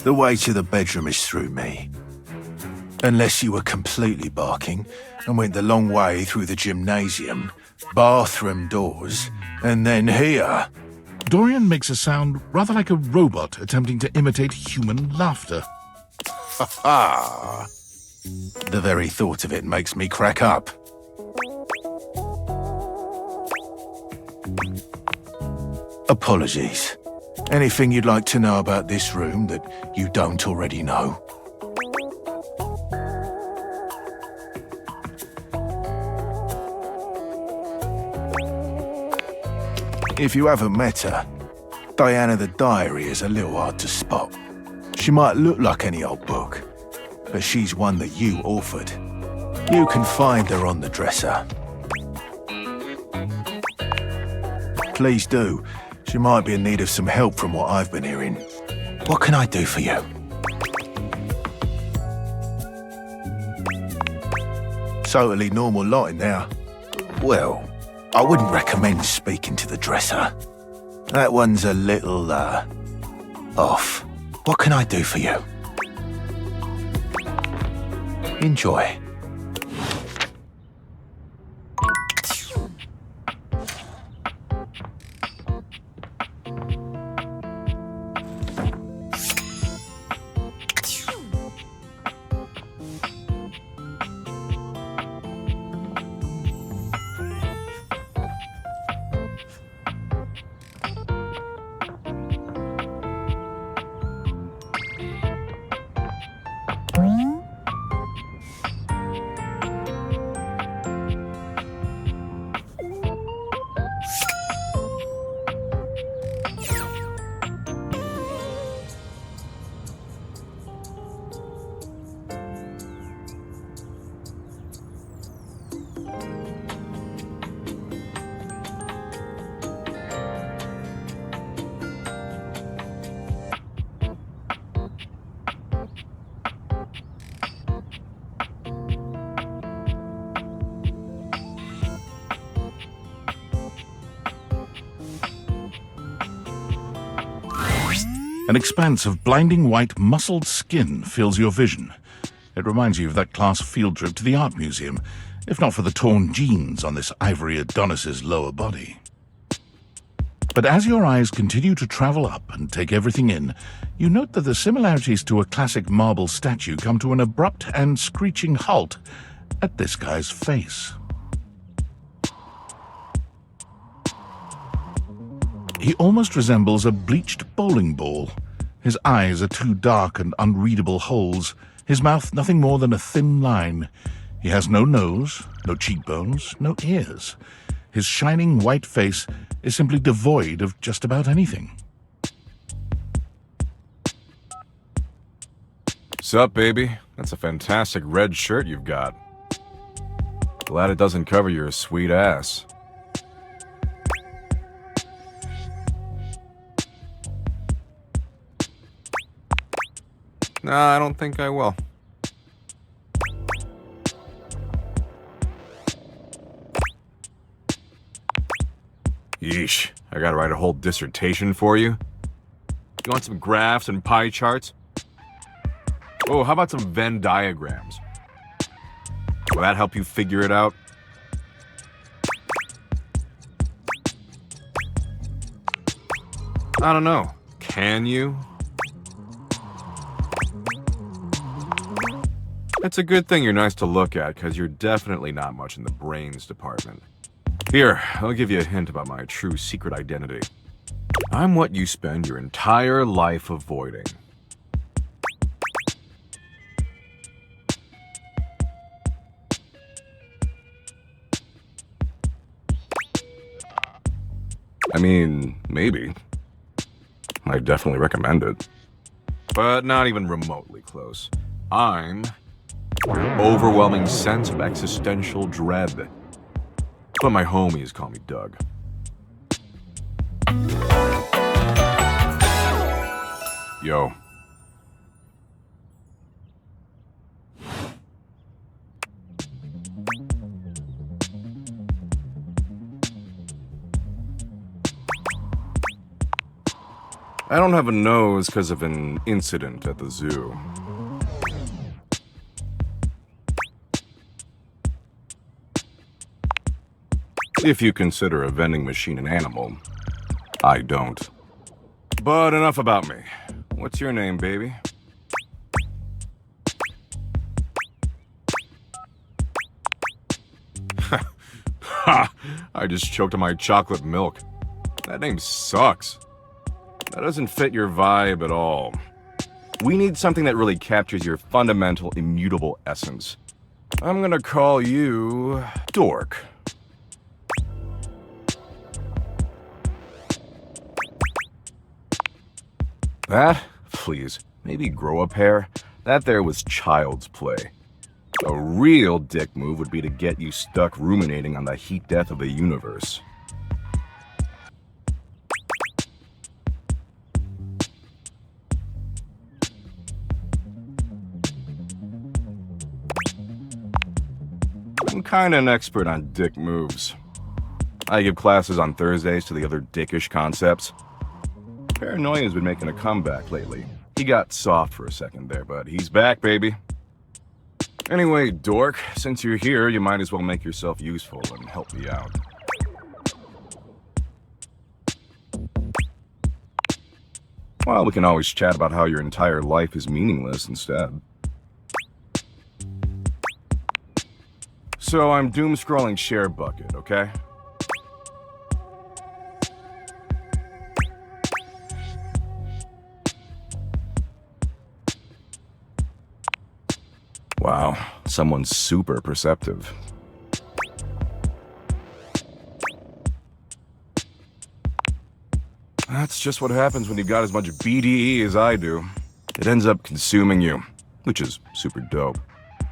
The way to the bedroom is through me. Unless you were completely barking and went the long way through the gymnasium, bathroom doors, and then here. Dorian makes a sound rather like a robot attempting to imitate human laughter. Ha ha! The very thought of it makes me crack up. Apologies. Anything you'd like to know about this room that you don't already know? If you haven't met her, Diana the Diary is a little hard to spot. She might look like any old book, but she's one that you authored. You can find her on the dresser. Please do. She might be in need of some help from what I've been hearing. What can I do for you? Totally normal lot in there. Well, I wouldn't recommend speaking to the dresser. That one's a little, off. What can I do for you? Enjoy. An expanse of blinding white muscled skin fills your vision. It reminds you of that class field trip to the art museum, if not for the torn jeans on this ivory Adonis's lower body. But as your eyes continue to travel up and take everything in, you note that the similarities to a classic marble statue come to an abrupt and screeching halt at this guy's face. He almost resembles a bleached bowling ball. His eyes are two dark and unreadable holes, his mouth nothing more than a thin line. He has no nose, no cheekbones, no ears. His shining white face is simply devoid of just about anything. Sup, baby? That's a fantastic red shirt you've got. Glad it doesn't cover your sweet ass. Nah, I don't think I will. Yeesh, I gotta write a whole dissertation for you? You want some graphs and pie charts? Oh, how about some Venn diagrams? Will that help you figure it out? I don't know. Can you? It's a good thing you're nice to look at, because you're definitely not much in the brains department. Here, I'll give you a hint about my true secret identity. I'm what you spend your entire life avoiding. I mean, maybe. I definitely recommend it. But not even remotely close. I'm your overwhelming sense of existential dread. But my homies call me Doug. Yo. I don't have a nose because of an incident at the zoo. If you consider a vending machine an animal, I don't. But enough about me. What's your name, baby? Ha! I just choked on my chocolate milk. That name sucks. That doesn't fit your vibe at all. We need something that really captures your fundamental, immutable essence. I'm gonna call you Dork. That? Please, maybe grow a pair? That there was child's play. A real dick move would be to get you stuck ruminating on the heat death of the universe. I'm kinda an expert on dick moves. I give classes on Thursdays to the other dickish concepts. Paranoia's been making a comeback lately. He got soft for a second there, but he's back, baby. Anyway, Dork, since you're here, you might as well make yourself useful and help me out. Well, we can always chat about how your entire life is meaningless instead. So I'm doom-scrolling Share Bucket, okay? Wow, someone's super perceptive. That's just what happens when you've got as much BDE as I do. It ends up consuming you, which is super dope.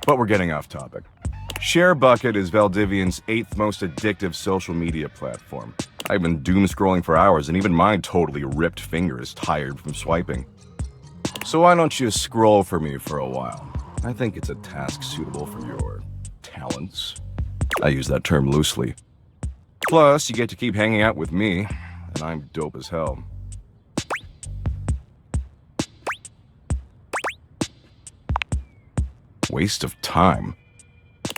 But we're getting off topic. ShareBucket is Valdivian's 8th most addictive social media platform. I've been doom-scrolling for hours, and even my totally ripped finger is tired from swiping. So why don't you scroll for me for a while? I think it's a task suitable for your talents. I use that term loosely. Plus, you get to keep hanging out with me, and I'm dope as hell. Waste of time?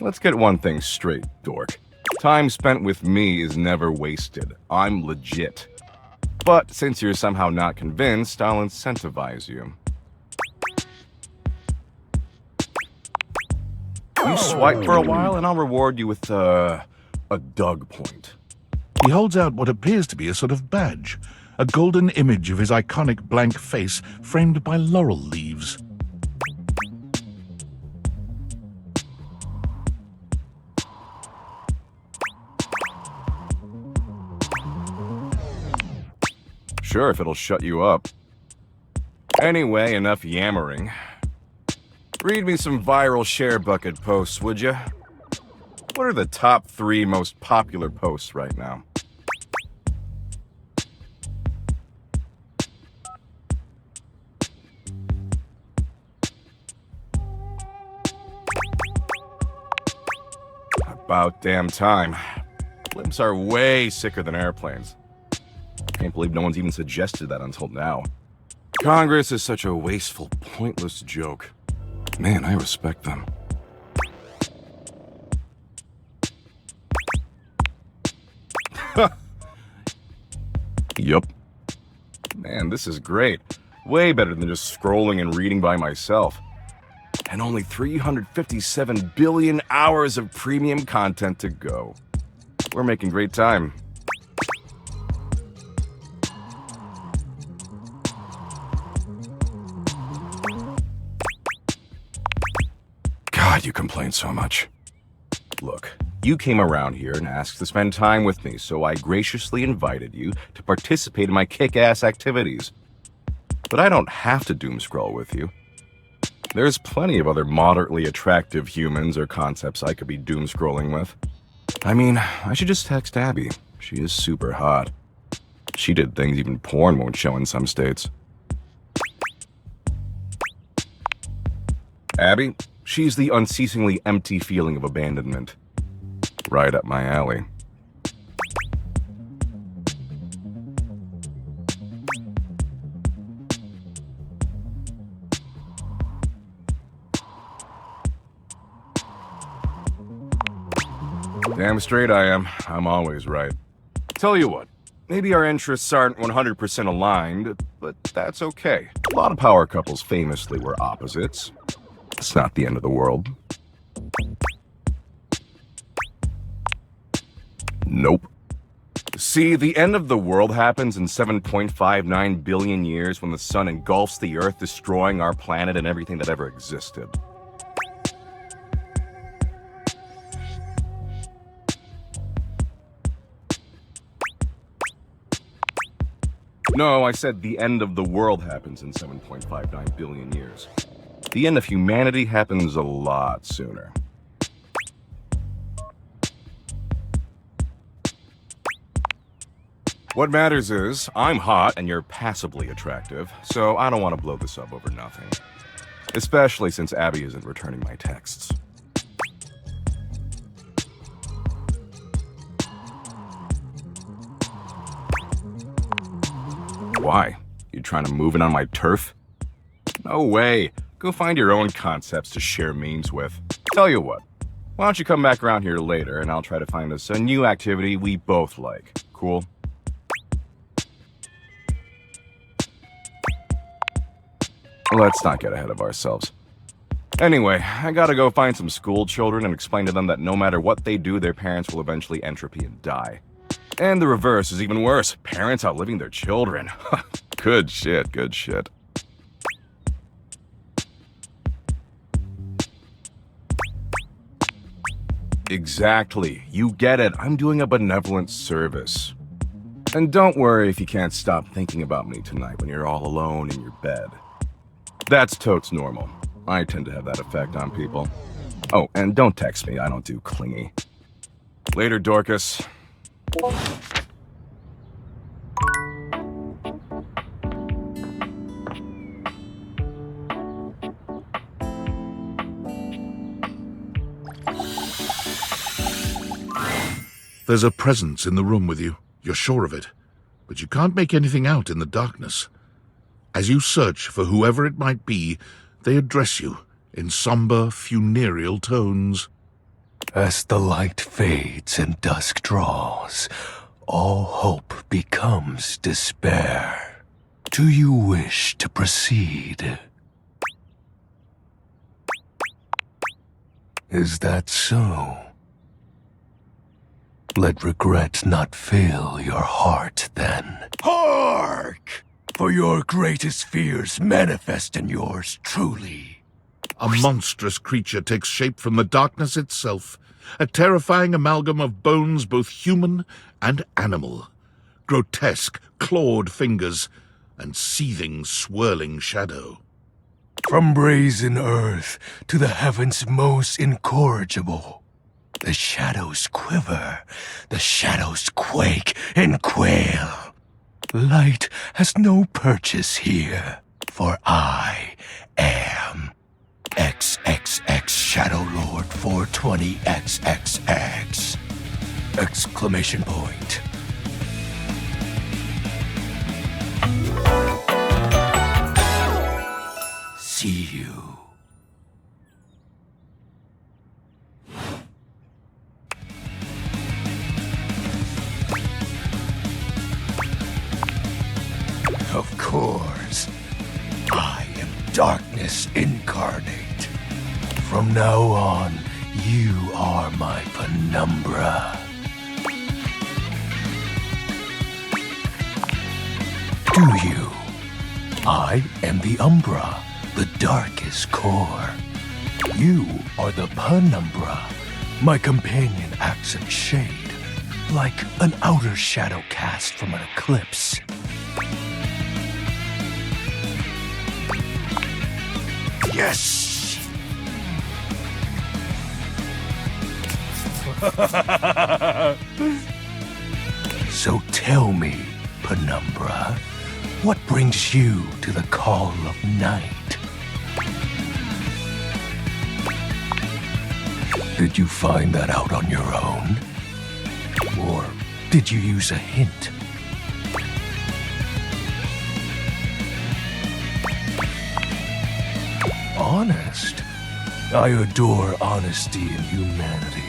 Let's get one thing straight, Dork. Time spent with me is never wasted. I'm legit. But since you're somehow not convinced, I'll incentivize you. You swipe for a while, and I'll reward you with, a Doug point. He holds out what appears to be a sort of badge, a golden image of his iconic blank face framed by laurel leaves. Sure, if it'll shut you up. Anyway, enough yammering. Read me some viral ShareBucket posts, would ya? What are the top 3 most popular posts right now? About damn time. Blimps are way sicker than airplanes. Can't believe no one's even suggested that until now. Congress is such a wasteful, pointless joke. Man, I respect them. Yup. Man, this is great. Way better than just scrolling and reading by myself. And only 357 billion hours of premium content to go. We're making great time. God, you complain so much. Look, you came around here and asked to spend time with me, so I graciously invited you to participate in my kick-ass activities. But I don't have to doom-scroll with you. There's plenty of other moderately attractive humans or concepts I could be doom-scrolling with. I mean, I should just text Abby. She is super hot. She did things even porn won't show in some states. Abby? She's the unceasingly empty feeling of abandonment. Right up my alley. Damn straight I am. I'm always right. Tell you what, maybe our interests aren't 100% aligned, but that's okay. A lot of power couples famously were opposites. It's not the end of the world. Nope. See, the end of the world happens in 7.59 billion years when the sun engulfs the Earth, destroying our planet and everything that ever existed. No, I said the end of the world happens in 7.59 billion years. The end of humanity happens a lot sooner. What matters is, I'm hot and you're passably attractive, so I don't want to blow this up over nothing. Especially since Abby isn't returning my texts. Why? You trying to move in on my turf? No way. Go find your own concepts to share memes with. Tell you what, why don't you come back around here later and I'll try to find us a new activity we both like. Cool? Let's not get ahead of ourselves. Anyway, I gotta go find some school children and explain to them that no matter what they do, their parents will eventually entropy and die. And the reverse is even worse. Parents outliving their children. Good shit, good shit. Exactly. You get it. I'm doing a benevolent service. And don't worry if you can't stop thinking about me tonight when you're all alone in your bed. That's totes normal. I tend to have that effect on people. Oh, and don't text me. I don't do clingy. Later, Dorcas. There's a presence in the room with you. You're sure of it. But you can't make anything out in the darkness. As you search for whoever it might be, they address you in somber, funereal tones. As the light fades and dusk draws, all hope becomes despair. Do you wish to proceed? Is that so? Let regret not fill your heart then. Hark! For your greatest fears manifest in yours truly. A monstrous creature takes shape from the darkness itself, a terrifying amalgam of bones both human and animal, grotesque, clawed fingers, and seething, swirling shadow. From brazen earth to the heavens most incorrigible, the shadows quiver, the shadows quake and quail. Light has no purchase here, for I am XXX Shadow Lord 420XXX! Exclamation point. See you. Of course, I am darkness incarnate. From now on, you are my penumbra. Do you? I am the umbra, the darkest core. You are the penumbra, my companion accent shade, like an outer shadow cast from an eclipse. Yes! So tell me, Penumbra, what brings you to the call of night? Did you find that out on your own? Or did you use a hint? Honest? I adore honesty and humanity.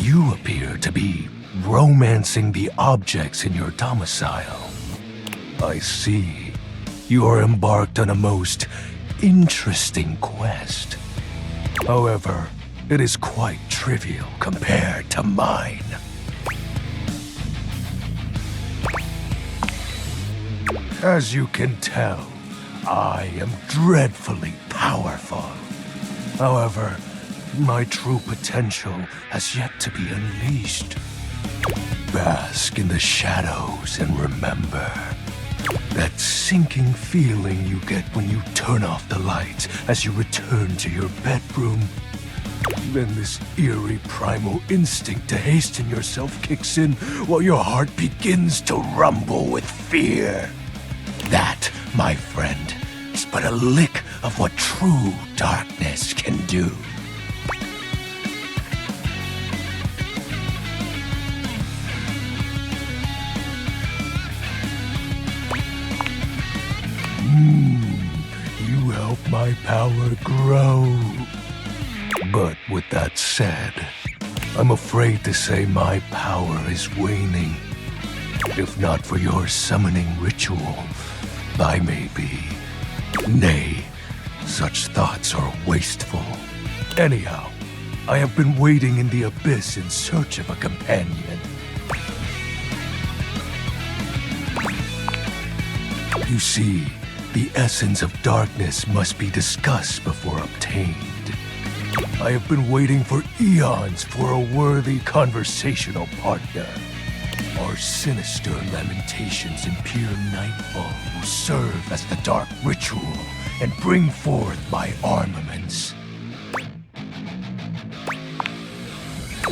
You appear to be romancing the objects in your domicile. I see. You are embarked on a most interesting quest. However, it is quite trivial compared to mine. As you can tell, I am dreadfully powerful. However, my true potential has yet to be unleashed. Bask in the shadows and remember that sinking feeling you get when you turn off the lights as you return to your bedroom. Then this eerie primal instinct to hasten yourself kicks in while your heart begins to rumble with fear. That, my friend, is but a lick of what true darkness can do. You help my power grow. But with that said, I'm afraid to say my power is waning. If not for your summoning ritual, I may be. Nay, such thoughts are wasteful. Anyhow, I have been waiting in the abyss in search of a companion. You see, the essence of darkness must be discussed before obtained. I have been waiting for eons for a worthy conversational partner. Our sinister lamentations in pure nightfall will serve as the dark ritual and bring forth my armaments.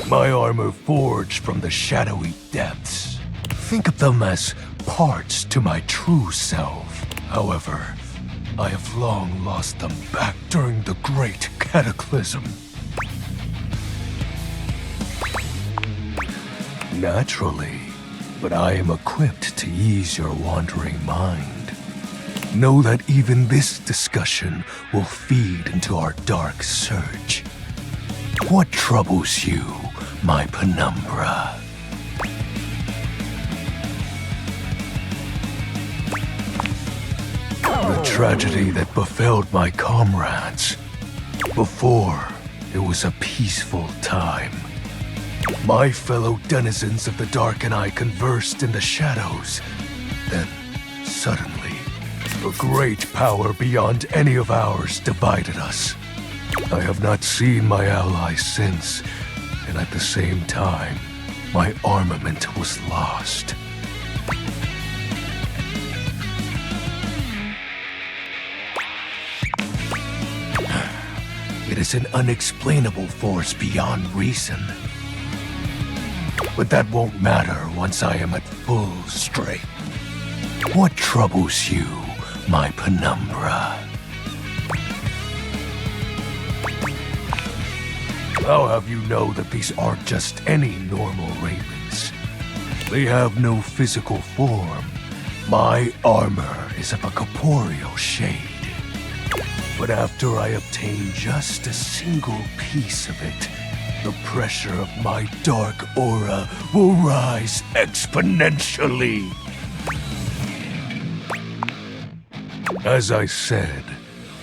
My armor forged from the shadowy depths. Think of them as parts to my true self. However, I have long lost them back during the Great Cataclysm. Naturally, but I am equipped to ease your wandering mind. Know that even this discussion will feed into our dark search. What troubles you, my penumbra? The tragedy that befell my comrades. Before, it was a peaceful time. My fellow denizens of the dark and I conversed in the shadows. Then, suddenly, a great power beyond any of ours divided us. I have not seen my allies since, and at the same time, my armament was lost. It is an unexplainable force beyond reason. But that won't matter once I am at full strength. What troubles you, my penumbra? I'll have you know that these aren't just any normal ravens. They have no physical form. My armor is of a corporeal shade. But after I obtain just a single piece of it, the pressure of my dark aura will rise exponentially. As I said,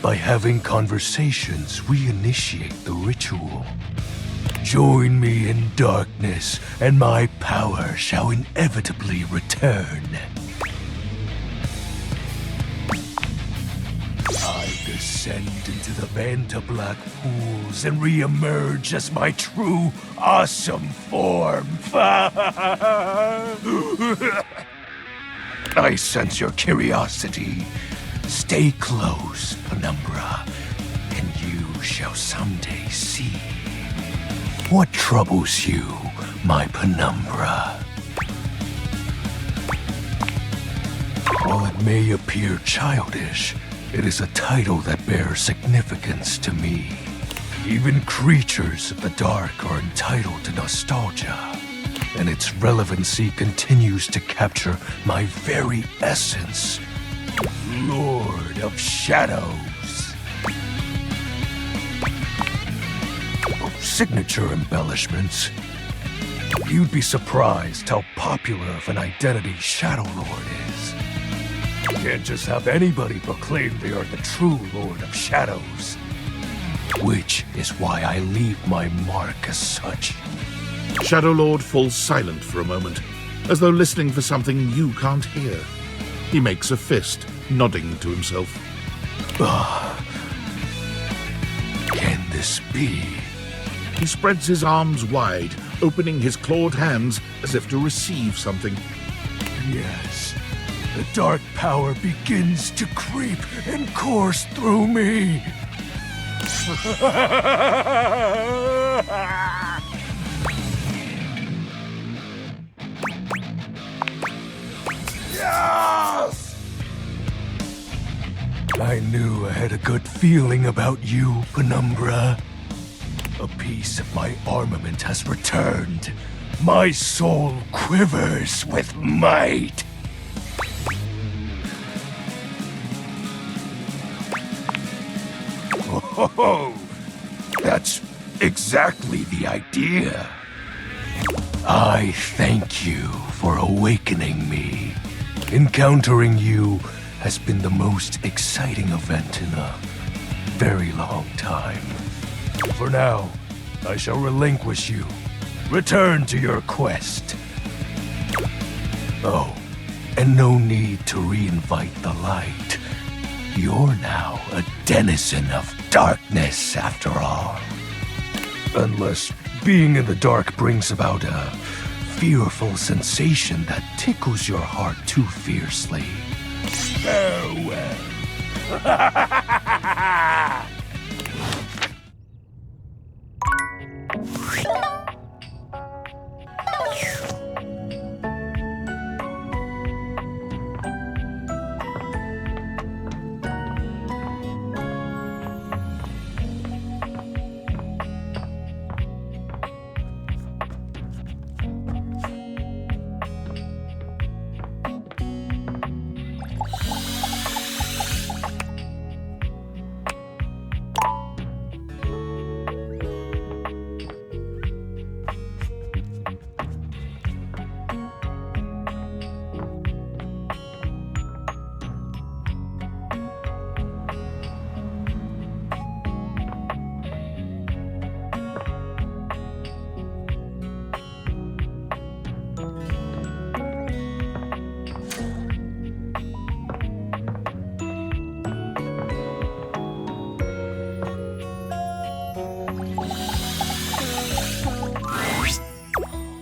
by having conversations, we initiate the ritual. Join me in darkness, and my power shall inevitably return. I descend into the Vanta Black pools and re-emerge as my true, awesome form. I sense your curiosity. Stay close, Penumbra, and you shall someday see. What troubles you, my Penumbra? While it may appear childish, it is a title that bears significance to me. Even creatures of the dark are entitled to nostalgia, and its relevancy continues to capture my very essence. Lord of Shadows. Signature embellishments. You'd be surprised how popular of an identity Shadow Lord is. You can't just have anybody proclaim they are the true Lord of Shadows. Which is why I leave my mark as such. Shadow Lord falls silent for a moment, as though listening for something you can't hear. He makes a fist, nodding to himself. Can this be? He spreads his arms wide, opening his clawed hands as if to receive something. Yes. The dark power begins to creep and course through me. Yes! I knew I had a good feeling about you, Penumbra. A piece of my armament has returned. My soul quivers with might. Oh, that's exactly the idea. I thank you for awakening me. Encountering you has been the most exciting event in a very long time. For now, I shall relinquish you. Return to your quest. Oh, and no need to reinvite the light. You're now a denizen of darkness, after all. Unless being in the dark brings about a fearful sensation that tickles your heart too fiercely. Farewell.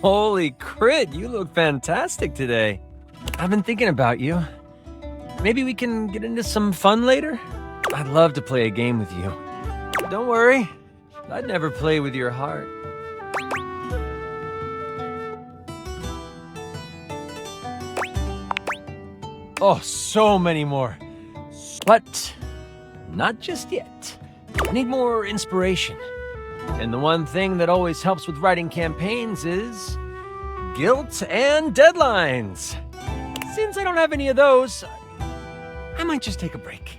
Holy crit, you look fantastic today. I've been thinking about you. Maybe we can get into some fun later? I'd love to play a game with you. Don't worry, I'd never play with your heart. Oh, so many more. But not just yet. I need more inspiration. And the one thing that always helps with writing campaigns is guilt and deadlines. Since I don't have any of those, I might just take a break.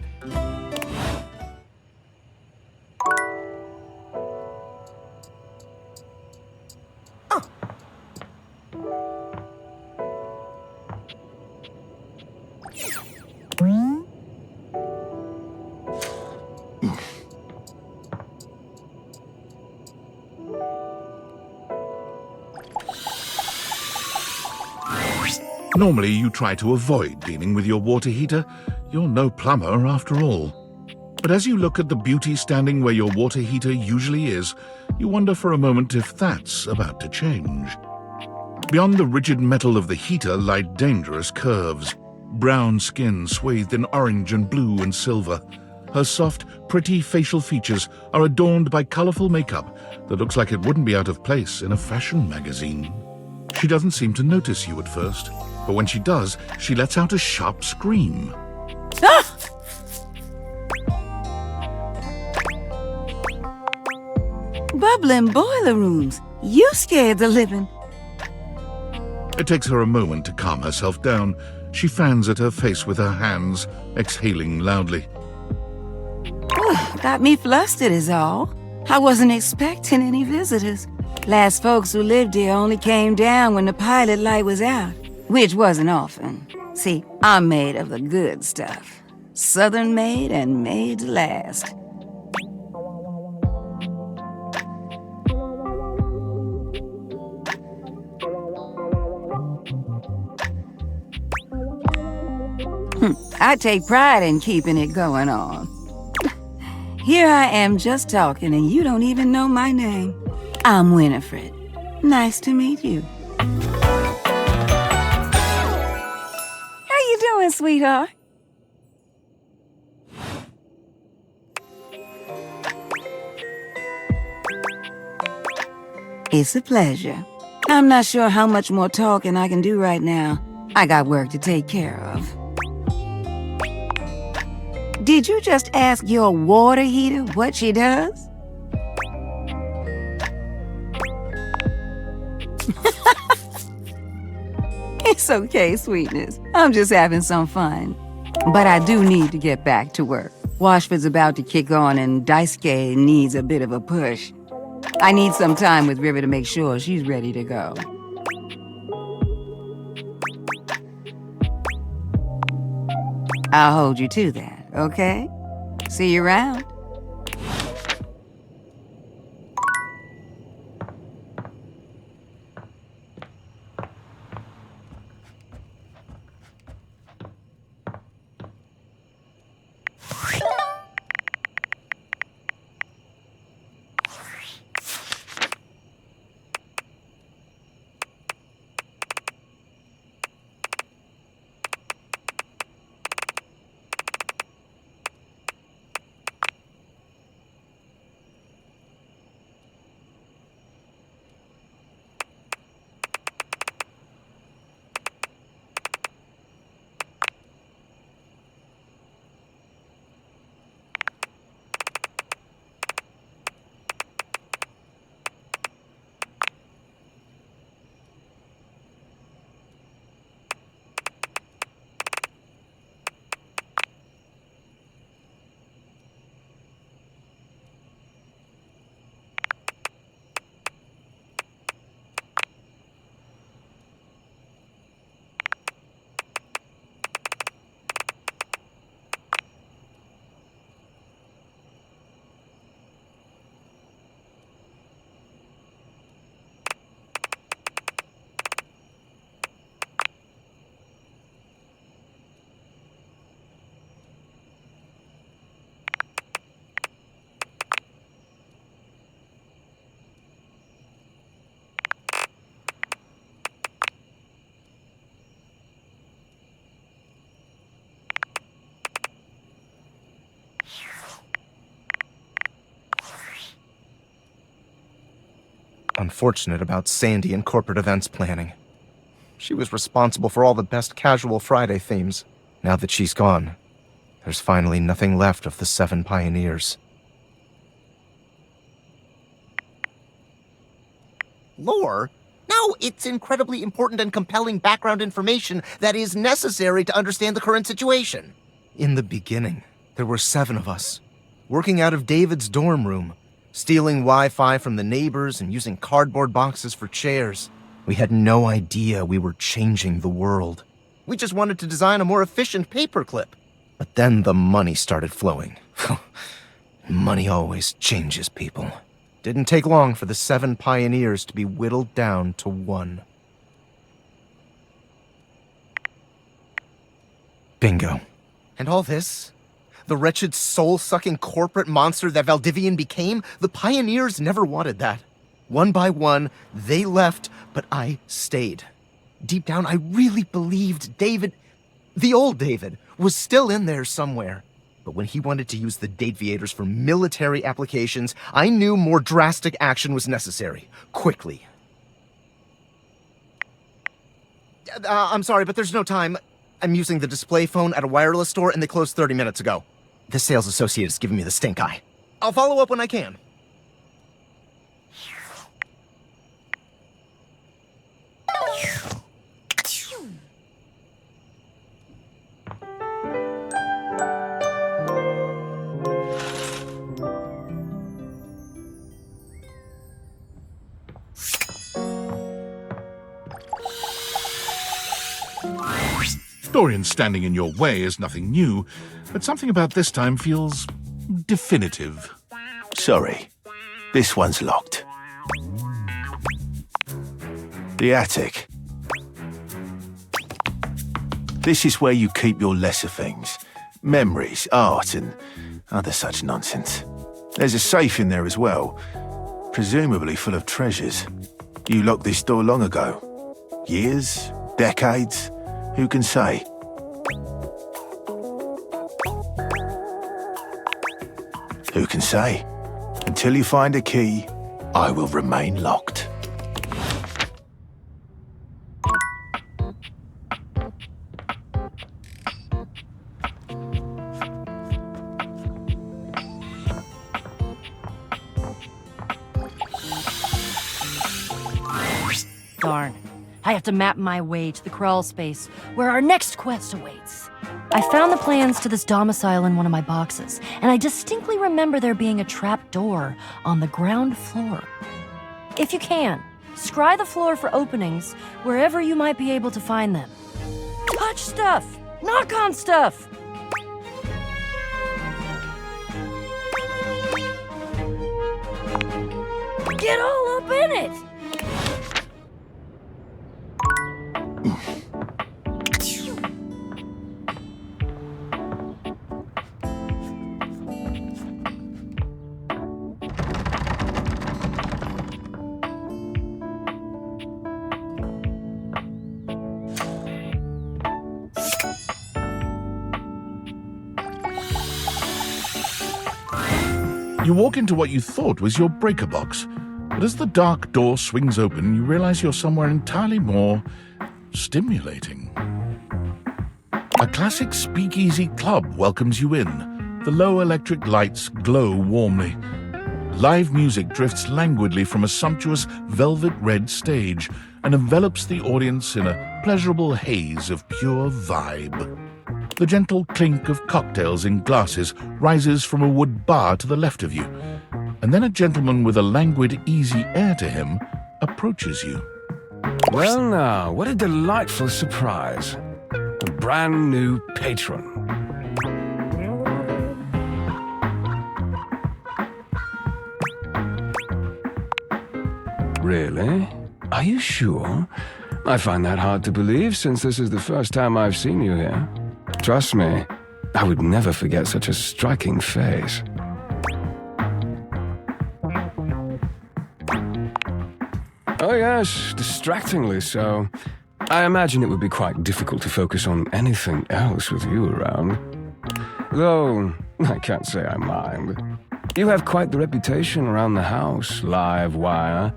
Normally, you try to avoid dealing with your water heater. You're no plumber, after all. But as you look at the beauty standing where your water heater usually is, you wonder for a moment if that's about to change. Beyond the rigid metal of the heater lie dangerous curves. Brown skin swathed in orange and blue and silver. Her soft, pretty facial features are adorned by colorful makeup that looks like it wouldn't be out of place in a fashion magazine. She doesn't seem to notice you at first, but when she does, she lets out a sharp scream. Ah! Bubbling boiler rooms. You scared the living. It takes her a moment to calm herself down. She fans at her face with her hands, exhaling loudly. Got me flustered is all. I wasn't expecting any visitors. Last folks who lived here only came down when the pilot light was out, which wasn't often. See, I'm made of the good stuff. Southern made and made to last. I take pride in keeping it going on. Here I am just talking and you don't even know my name. I'm Winnifred. Nice to meet you. How you doing, sweetheart? It's a pleasure. I'm not sure how much more talking I can do right now. I got work to take care of. Did you just ask your water heater what she does? It's okay, sweetness. I'm just having some fun. But I do need to get back to work. Washford's about to kick on and Daisuke needs a bit of a push. I need some time with River to make sure she's ready to go. I'll hold you to that, okay? See you around. Unfortunate about Sandy and corporate events planning. She was responsible for all the best casual Friday themes. Now that she's gone, there's finally nothing left of the 7 pioneers. Lore? No, it's incredibly important and compelling background information that is necessary to understand the current situation. In the beginning, there were 7 of us, working out of David's dorm room, stealing Wi-Fi from the neighbors and using cardboard boxes for chairs. We had no idea we were changing the world. We just wanted to design a more efficient paperclip. But then the money started flowing. Money always changes people. Didn't take long for the 7 pioneers to be whittled down to 1. Bingo. And all this? The wretched soul-sucking corporate monster that Valdivian became? The pioneers never wanted that. One by one, they left, but I stayed. Deep down, I really believed David, the old David, was still in there somewhere. But when he wanted to use the Dateviators for military applications, I knew more drastic action was necessary. Quickly. I'm sorry, but there's no time. I'm using the display phone at a wireless store, and they closed 30 minutes ago. The sales associate is giving me the stink eye. I'll follow up when I can. Dorian standing in your way is nothing new, but something about this time feels definitive. Sorry, this one's locked. The attic. This is where you keep your lesser things. Memories, art, and other such nonsense. There's a safe in there as well, presumably full of treasures. You locked this door long ago. Years? Decades? Who can say? Who can say? Until you find a key, I will remain locked. Darn. I have to map my way to the crawl space, where our next quest awaits. I found the plans to this domicile in one of my boxes, and I distinctly remember there being a trap door on the ground floor. If you can, scry the floor for openings wherever you might be able to find them. Touch stuff! Knock on stuff! Get all up in it! You walk into what you thought was your breaker box, but as the dark door swings open, you realize you're somewhere entirely more stimulating. A classic speakeasy club welcomes you in. The low electric lights glow warmly. Live music drifts languidly from a sumptuous velvet red stage and envelops the audience in a pleasurable haze of pure vibe. The gentle clink of cocktails in glasses rises from a wood bar to the left of you, and then a gentleman with a languid, easy air to him approaches you. Well now, what a delightful surprise. A brand new patron. Really? Are you sure? I find that hard to believe, since this is the first time I've seen you here. Trust me, I would never forget such a striking face. Oh yes, distractingly so. I imagine it would be quite difficult to focus on anything else with you around. Though, I can't say I mind. You have quite the reputation around the house, live wire.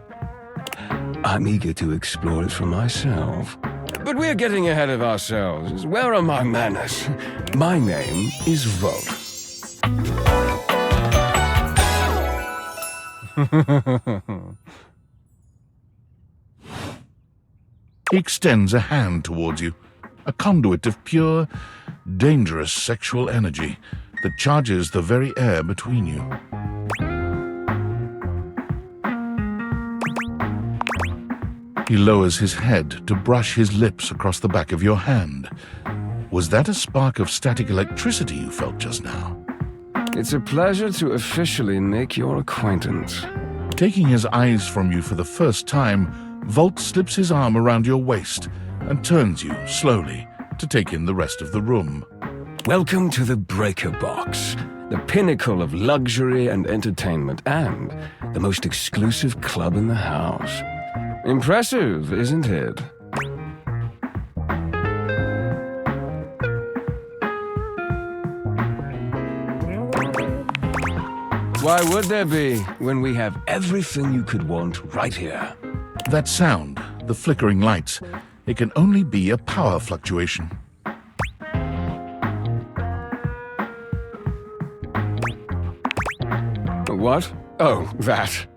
I'm eager to explore it for myself. But we're getting ahead of ourselves. Where are my manners? My name is Vogue. He extends a hand towards you, a conduit of pure, dangerous sexual energy that charges the very air between you. He lowers his head to brush his lips across the back of your hand. Was that a spark of static electricity you felt just now? It's a pleasure to officially make your acquaintance. Taking his eyes from you for the first time, Volt slips his arm around your waist and turns you slowly to take in the rest of the room. Welcome to the Breaker Box, the pinnacle of luxury and entertainment, and the most exclusive club in the house. Impressive, isn't it? Why would there be, when we have everything you could want right here? That sound, the flickering lights, it can only be a power fluctuation. What? Oh, that.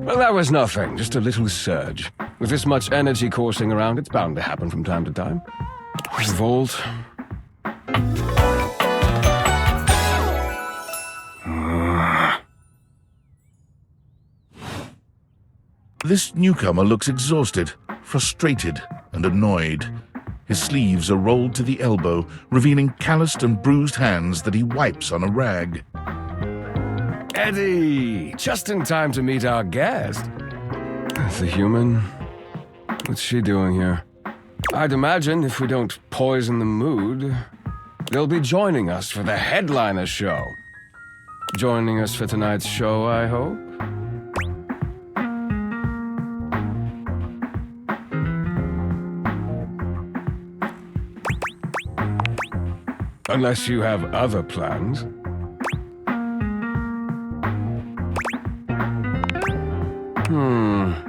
Well, that was nothing, just a little surge. With this much energy coursing around, it's bound to happen from time to time. Volt. This newcomer looks exhausted, frustrated, and annoyed. His sleeves are rolled to the elbow, revealing calloused and bruised hands that he wipes on a rag. Eddie! Just in time to meet our guest. The human? What's she doing here? I'd imagine if we don't poison the mood, they'll be joining us for the headliner show. Joining us for tonight's show, I hope? Unless you have other plans.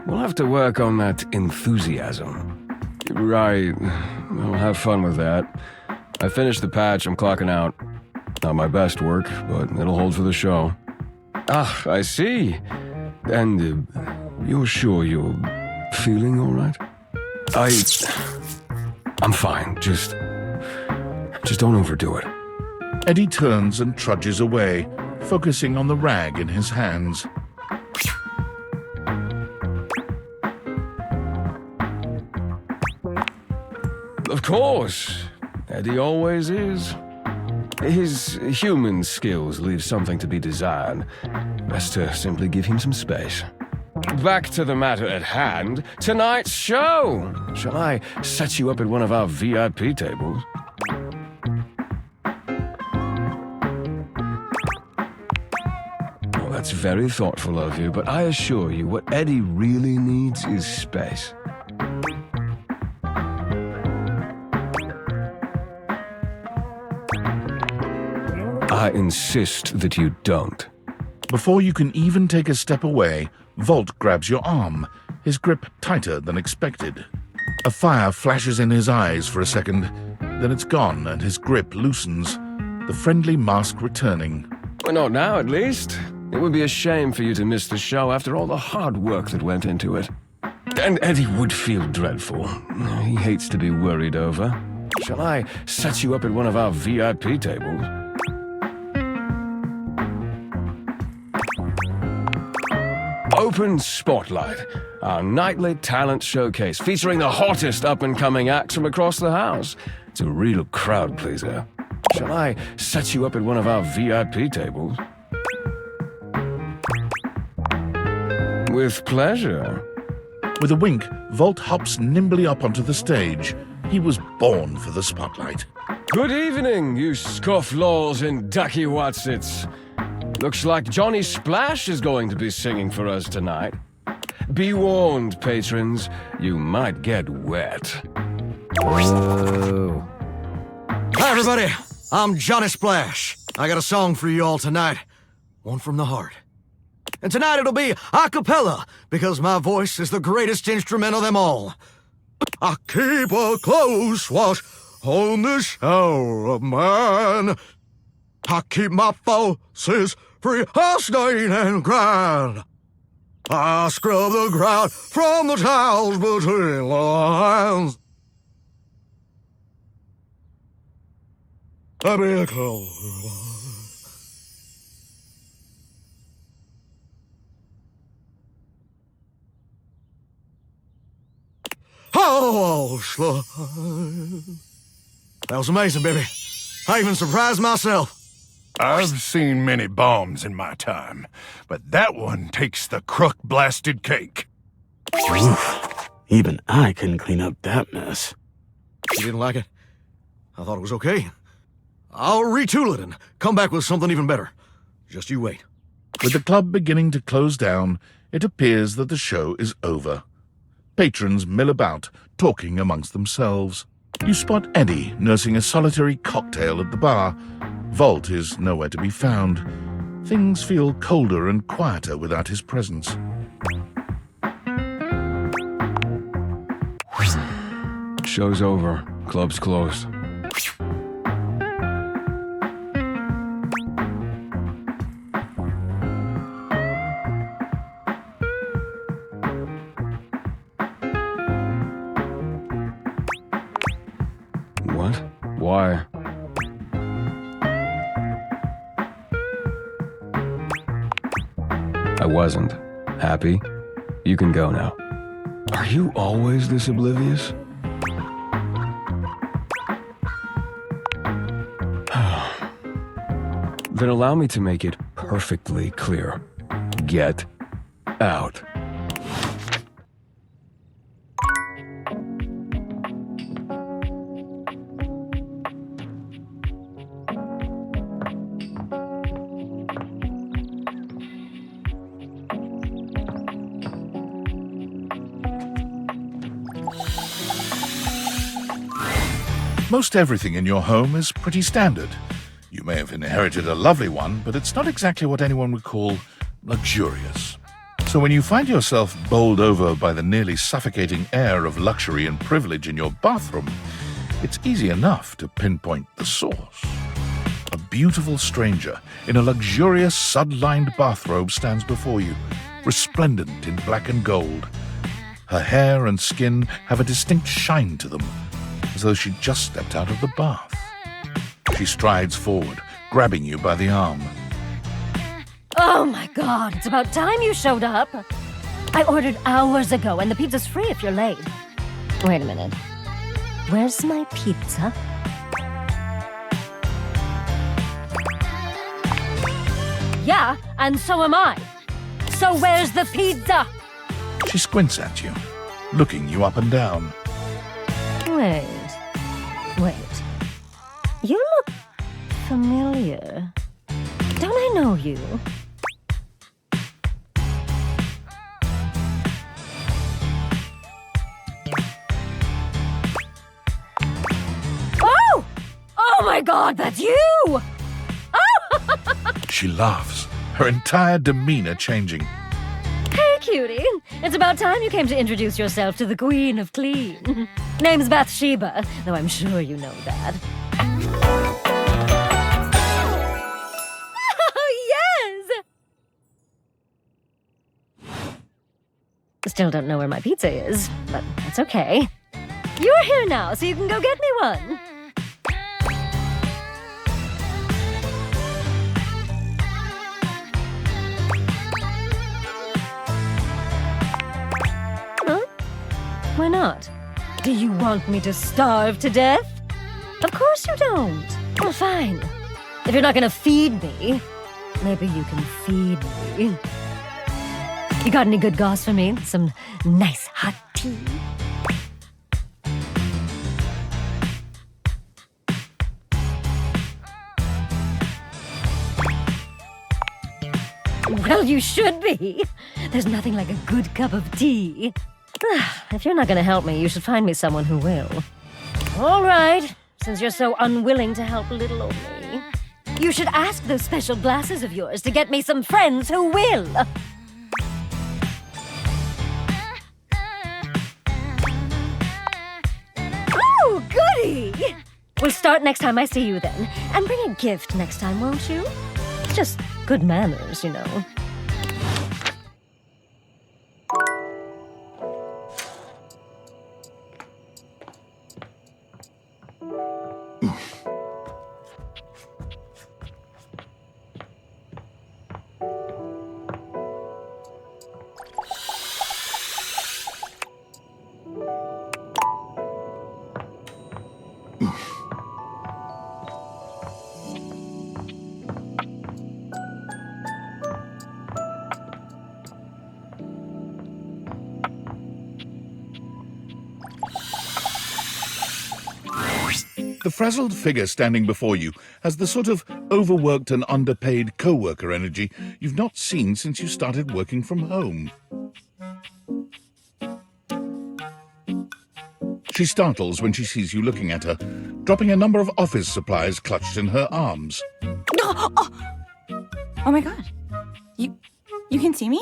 We'll have to work on that enthusiasm. Right. I'll have fun with that. I finished the patch, I'm clocking out. Not my best work, but it'll hold for the show. Ah, I see. And you're sure you're feeling all right? I'm fine. Just don't overdo it. Eddie turns and trudges away, focusing on the rag in his hands. Of course. Eddie always is. His human skills leave something to be desired. Best to simply give him some space. Back to the matter at hand. Tonight's show! Shall I set you up at one of our VIP tables? Well, that's very thoughtful of you, but I assure you what Eddie really needs is space. I insist that you don't. Before you can even take a step away, Volt grabs your arm, his grip tighter than expected. A fire flashes in his eyes for a second, then it's gone and his grip loosens, the friendly mask returning. Well, not now, at least. It would be a shame for you to miss the show after all the hard work that went into it. And Eddie would feel dreadful. He hates to be worried over. Shall I set you up at one of our VIP tables? Open Spotlight, our nightly talent showcase featuring the hottest up-and-coming acts from across the house. It's a real crowd pleaser. Shall I set you up at one of our VIP tables? With pleasure. With a wink, Volt hops nimbly up onto the stage. He was born for the spotlight. Good evening, you scofflaws and ducky watsits. Looks like Johnny Splash is going to be singing for us tonight. Be warned, patrons, you might get wet. Whoa. Hi, everybody. I'm Johnny Splash. I got a song for you all tonight. One from the heart. And tonight it'll be a cappella, because my voice is the greatest instrument of them all. I keep a close watch on this shower of mine. I keep my forces free of stain and grind. I scrub the ground from the tiles between the lines. I be a cold. Oh, slide. That was amazing, baby. I even surprised myself. I've seen many bombs in my time, but that one takes the crook-blasted cake. Oof. Even I couldn't clean up that mess. You didn't like it? I thought it was okay. I'll retool it and come back with something even better. Just you wait. With the club beginning to close down, it appears that the show is over. Patrons mill about, talking amongst themselves. You spot Eddie nursing a solitary cocktail at the bar. Volt is nowhere to be found. Things feel colder and quieter without his presence. Show's over. Club's closed. What? Why? I wasn't. Happy? You can go now. Are you always this oblivious? Then allow me to make it perfectly clear. Get out. Most everything in your home is pretty standard. You may have inherited a lovely one, but it's not exactly what anyone would call luxurious. So when you find yourself bowled over by the nearly suffocating air of luxury and privilege in your bathroom, it's easy enough to pinpoint the source. A beautiful stranger in a luxurious sud-lined bathrobe stands before you, resplendent in black and gold. Her hair and skin have a distinct shine to them, as though she'd just stepped out of the bath. She strides forward, grabbing you by the arm. Oh my god, it's about time you showed up. I ordered hours ago, and the pizza's free if you're late. Wait a minute. Where's my pizza? Yeah, and so am I. So where's the pizza? She squints at you, looking you up and down. Wait. You look familiar. Don't I know you? Oh! Oh my god, that's you! Oh! She laughs, her entire demeanor changing. Hey, cutie. It's about time you came to introduce yourself to the Queen of Clean. Name's Bathsheba, though I'm sure you know that. Oh, yes! Still don't know where my pizza is, but that's okay. You're here now, so you can go get me one. Why not? Do you want me to starve to death? Of course you don't. Well, fine. If you're not gonna feed me, maybe you can feed me. You got any good goss for me? Some nice hot tea? Well, you should be. There's nothing like a good cup of tea. If you're not going to help me, you should find me someone who will. All right, since you're so unwilling to help little old me, you should ask those special glasses of yours to get me some friends who will. Oh, goody! We'll start next time I see you then. And bring a gift next time, won't you? Just good manners, you know. The frazzled figure standing before you has the sort of overworked and underpaid co-worker energy you've not seen since you started working from home. She startles when she sees you looking at her, dropping a number of office supplies clutched in her arms. Oh my god. You can see me?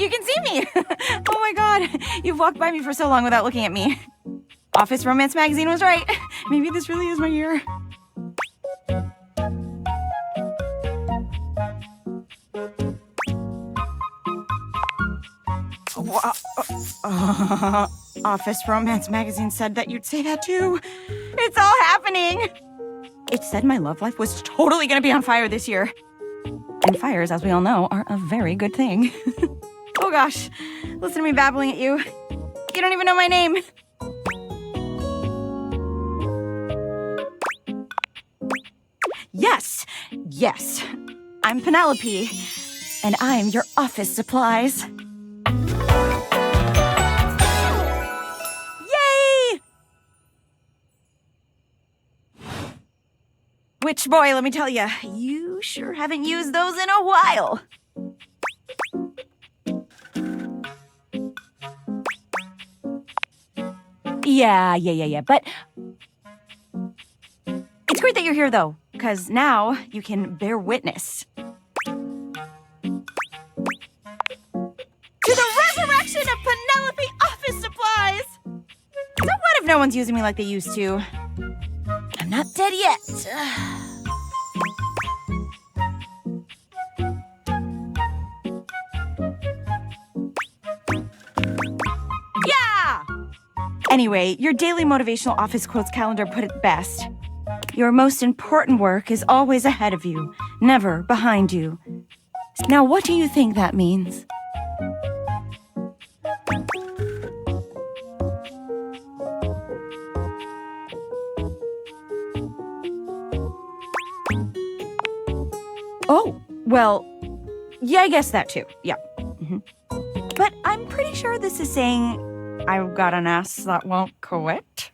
You can see me! Oh my god. You've walked by me for so long without looking at me. Office Romance magazine was right. Maybe this really is my year. Office Romance magazine said that you'd say that too. It's all happening. It said my love life was totally gonna be on fire this year. And fires, as we all know, are a very good thing. Oh gosh, listen to me babbling at you. You don't even know my name. Yes, I'm Penelope, and I'm your office supplies. Yay! Which, boy, let me tell you, you sure haven't used those in a while. Yeah, but it's great that you're here, though, because now you can bear witness to the resurrection of Penelope office supplies! So what if no one's using me like they used to? I'm not dead yet. Yeah! Anyway, your daily motivational office quotes calendar put it best. Your most important work is always ahead of you, never behind you. Now, what do you think that means? Oh, well, yeah, I guess that too. Yeah. But I'm pretty sure this is saying I've got an ass that won't quit.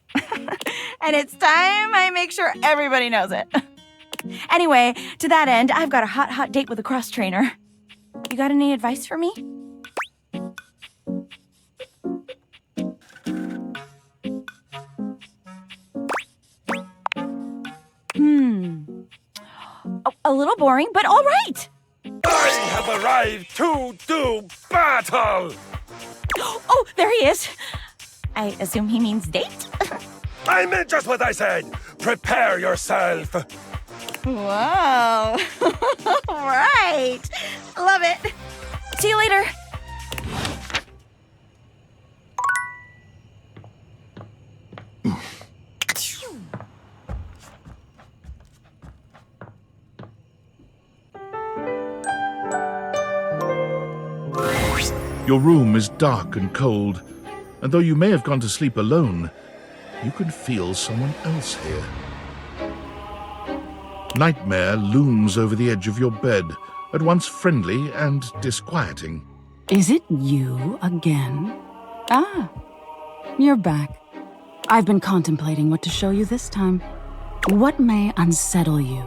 And it's time I make sure everybody knows it. Anyway, to that end, I've got a hot date with a cross trainer. You got any advice for me? A little boring, but all right. I have arrived to do battle! Oh, there he is. I assume he means date? I meant just what I said. Prepare yourself. Whoa. Right. Love it. See you later. Your room is dark and cold, and though you may have gone to sleep alone, you can feel someone else here. Nightmare looms over the edge of your bed, at once friendly and disquieting. Is it you again? Ah, you're back. I've been contemplating what to show you this time. What may unsettle you?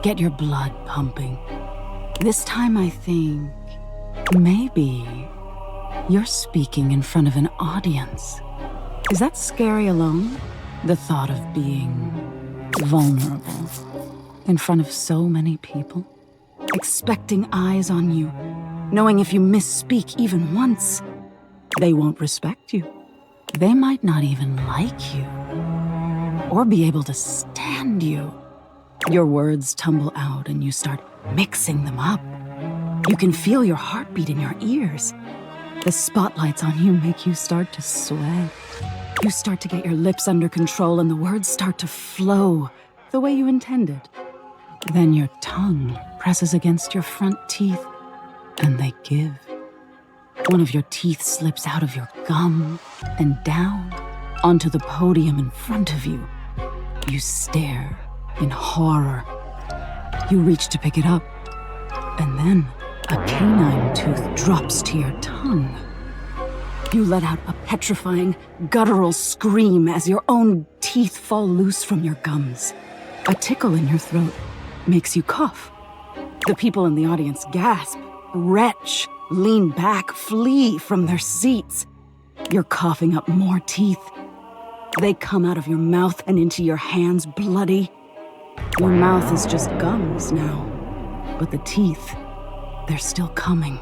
Get your blood pumping. This time I think maybe you're speaking in front of an audience. Is that scary alone? The thought of being vulnerable in front of so many people? Expecting eyes on you, knowing if you misspeak even once, they won't respect you. They might not even like you, or be able to stand you. Your words tumble out and you start mixing them up. You can feel your heartbeat in your ears. The spotlights on you make you start to sweat. You start to get your lips under control and the words start to flow the way you intended. Then your tongue presses against your front teeth and they give. One of your teeth slips out of your gum and down onto the podium in front of you. You stare in horror. You reach to pick it up, and then a canine tooth drops to your tongue. You let out a petrifying, guttural scream as your own teeth fall loose from your gums. A tickle in your throat makes you cough. The people in the audience gasp, retch, lean back, flee from their seats. You're coughing up more teeth. They come out of your mouth and into your hands bloody. Your mouth is just gums now, but the teeth, they're still coming.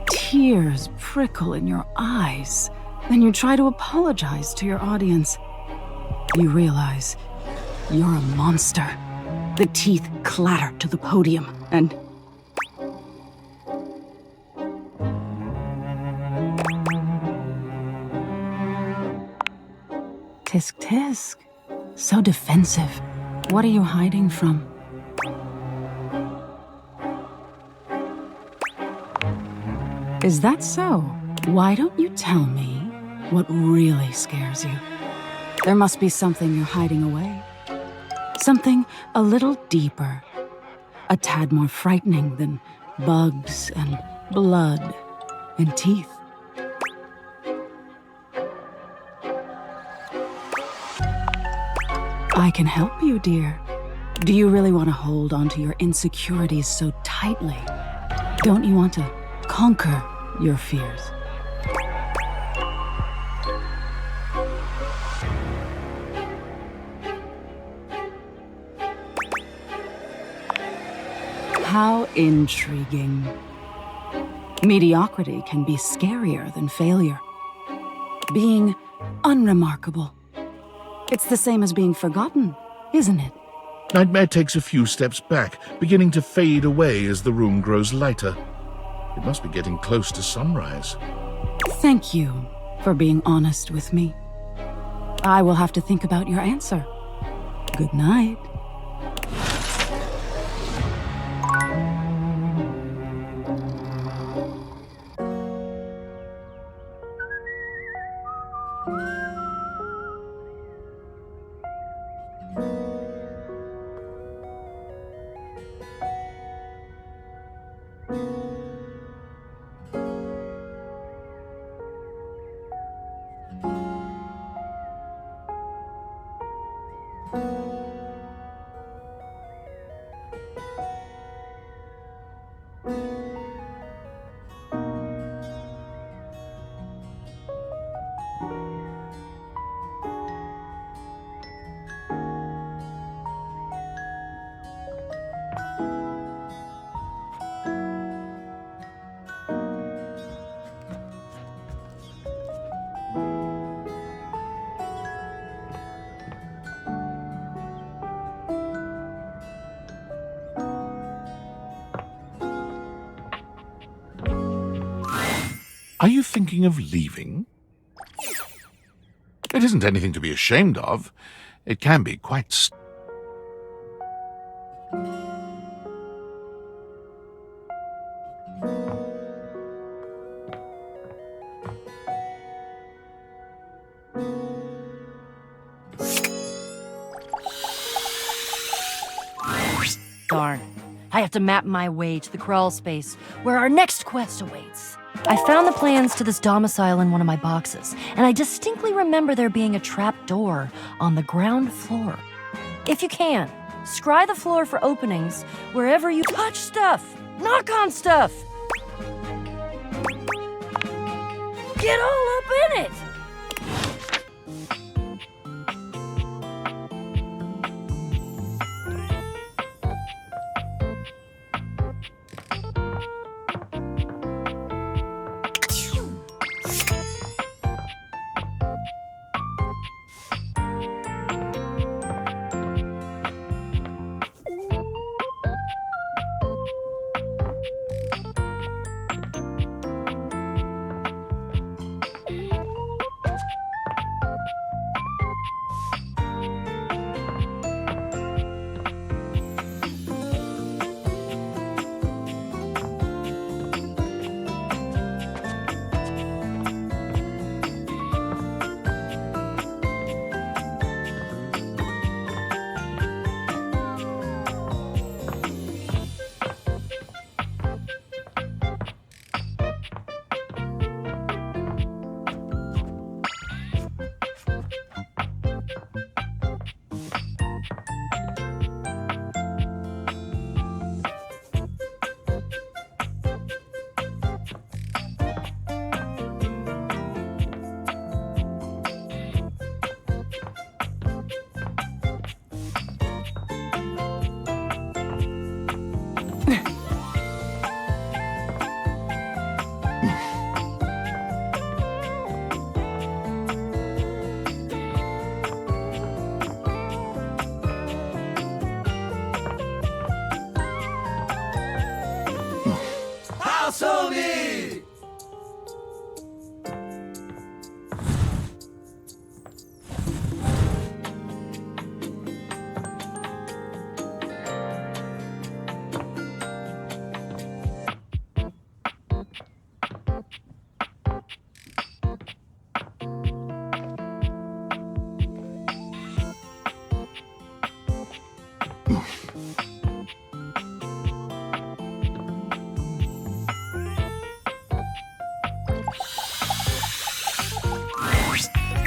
Tears prickle in your eyes. Then you try to apologize to your audience. You realize you're a monster. The teeth clatter to the podium, and tisk tisk. So defensive. What are you hiding from? Is that so? Why don't you tell me what really scares you? There must be something you're hiding away. Something a little deeper. A tad more frightening than bugs and blood and teeth. I can help you, dear. Do you really want to hold on to your insecurities so tightly? Don't you want to conquer your fears? How intriguing. Mediocrity can be scarier than failure. Being unremarkable. It's the same as being forgotten, isn't it? Nightmare takes a few steps back, beginning to fade away as the room grows lighter. It must be getting close to sunrise. Thank you for being honest with me. I will have to think about your answer. Good night. Are you thinking of leaving? It isn't anything to be ashamed of. It can be quite Darn. I have to map my way to the crawl space where our next quest awaits. I found the plans to this domicile in one of my boxes, and I distinctly remember there being a trap door on the ground floor. If you can, scry the floor for openings wherever you touch stuff, knock on stuff. Get all up in it!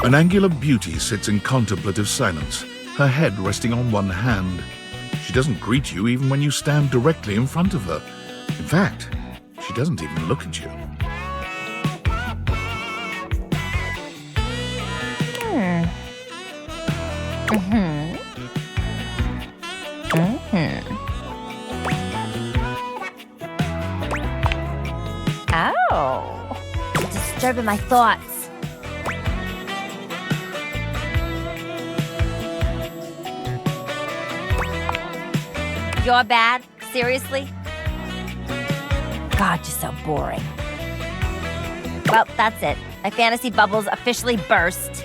An angular beauty sits in contemplative silence, her head resting on one hand. She doesn't greet you even when you stand directly in front of her. In fact, she doesn't even look at you. Oh, disturbing my thoughts. You're bad? Seriously? God, you're so boring. Well, that's it. My fantasy bubbles officially burst.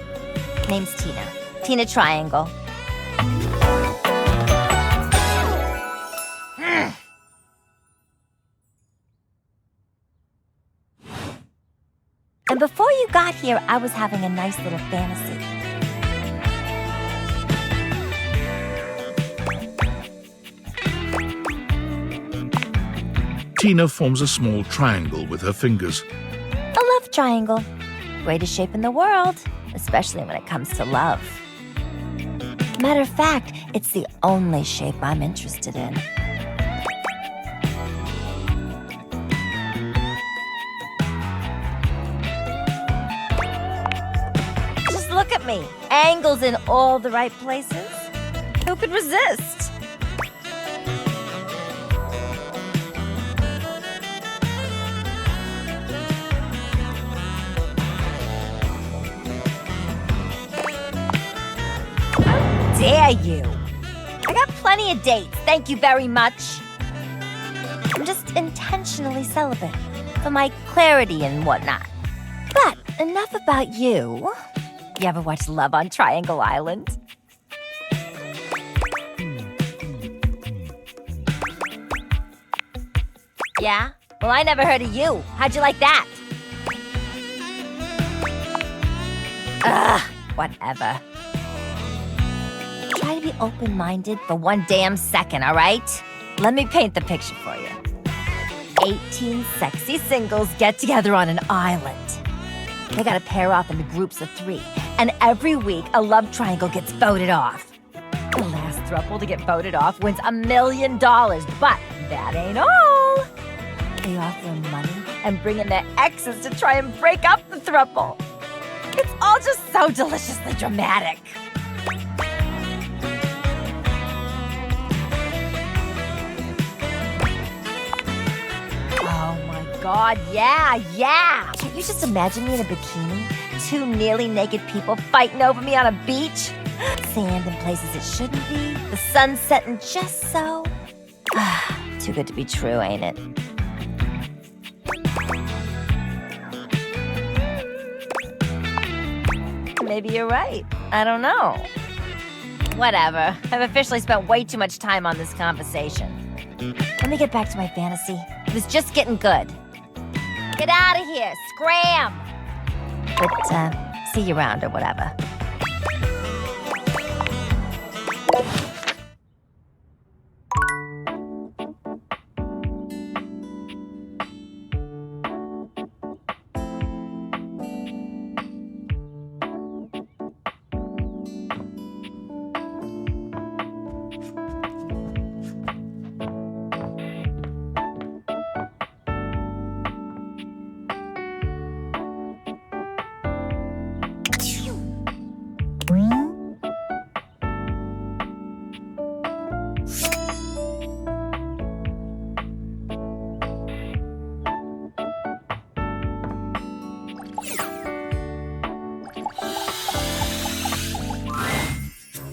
Name's Tina. Tina Triangle. And before you got here, I was having a nice little fantasy. Tina forms a small triangle with her fingers. A love triangle. Greatest shape in the world, especially when it comes to love. Matter of fact, it's the only shape I'm interested in. Just look at me. Angles in all the right places. Who could resist? Dare you? I got plenty of dates, thank you very much. I'm just intentionally celibate for my clarity and whatnot. But enough about you. You ever watch Love on Triangle Island? Yeah? Well, I never heard of you. How'd you like that? Ugh, whatever. Try to be open-minded for one damn second, all right? Let me paint the picture for you. 18 sexy singles get together on an island. They gotta pair off into groups of 3, and every week a love triangle gets voted off. The last throuple to get voted off wins $1 million, but that ain't all. They offer them money and bring in their exes to try and break up the throuple. It's all just so deliciously dramatic. God, yeah. Can't you just imagine me in a bikini? 2 nearly naked people fighting over me on a beach? Sand in places it shouldn't be. The sun setting just so. Too good to be true, ain't it? Maybe you're right. I don't know. Whatever. I've officially spent way too much time on this conversation. Let me get back to my fantasy. It was just getting good. Get out of here! Scram! But, see you around or whatever.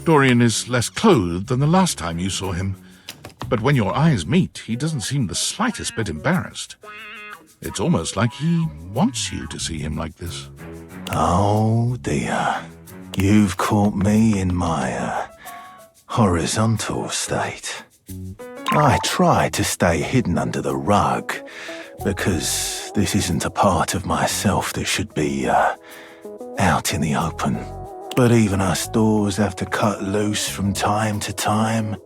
Dorian is less clothed than the last time you saw him, but when your eyes meet, he doesn't seem the slightest bit embarrassed. It's almost like he wants you to see him like this. Oh dear, you've caught me in my horizontal state. I try to stay hidden under the rug, because this isn't a part of myself that should be out in the open. But even us doors have to cut loose from time to time.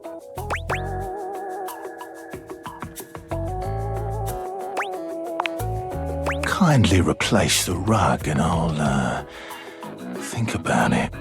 Kindly replace the rug and I'll think about it.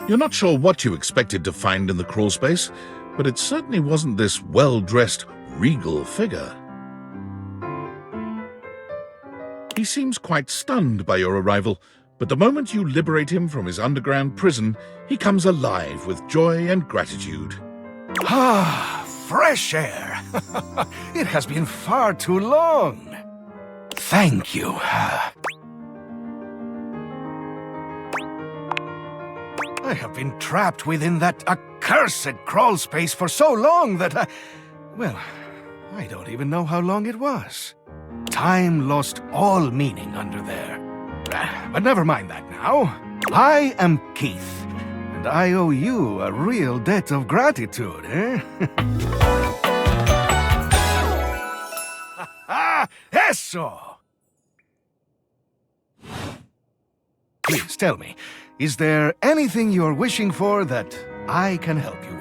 You're not sure what you expected to find in the crawl space, but it certainly wasn't this well-dressed, regal figure. He seems quite stunned by your arrival, but the moment you liberate him from his underground prison, he comes alive with joy and gratitude. Ah, fresh air. It has been far too long. Thank you. I have been trapped within that accursed crawl space for so long that I don't even know how long it was. Time lost all meaning under there. But never mind that now. I am Keith, and I owe you a real debt of gratitude, eh? Eso! Please tell me, is there anything you're wishing for that I can help you with?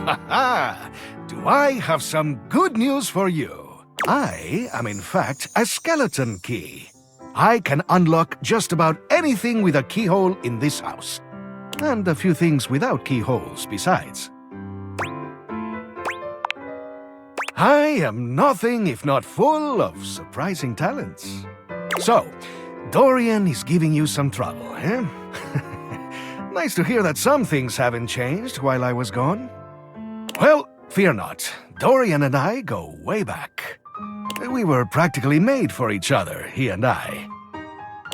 Ha-ha! Do I have some good news for you? I am in fact a skeleton key. I can unlock just about anything with a keyhole in this house. And a few things without keyholes besides. I am nothing if not full of surprising talents. So, Dorian is giving you some trouble, eh? Nice to hear that some things haven't changed while I was gone. Well, fear not. Dorian and I go way back. We were practically made for each other, he and I.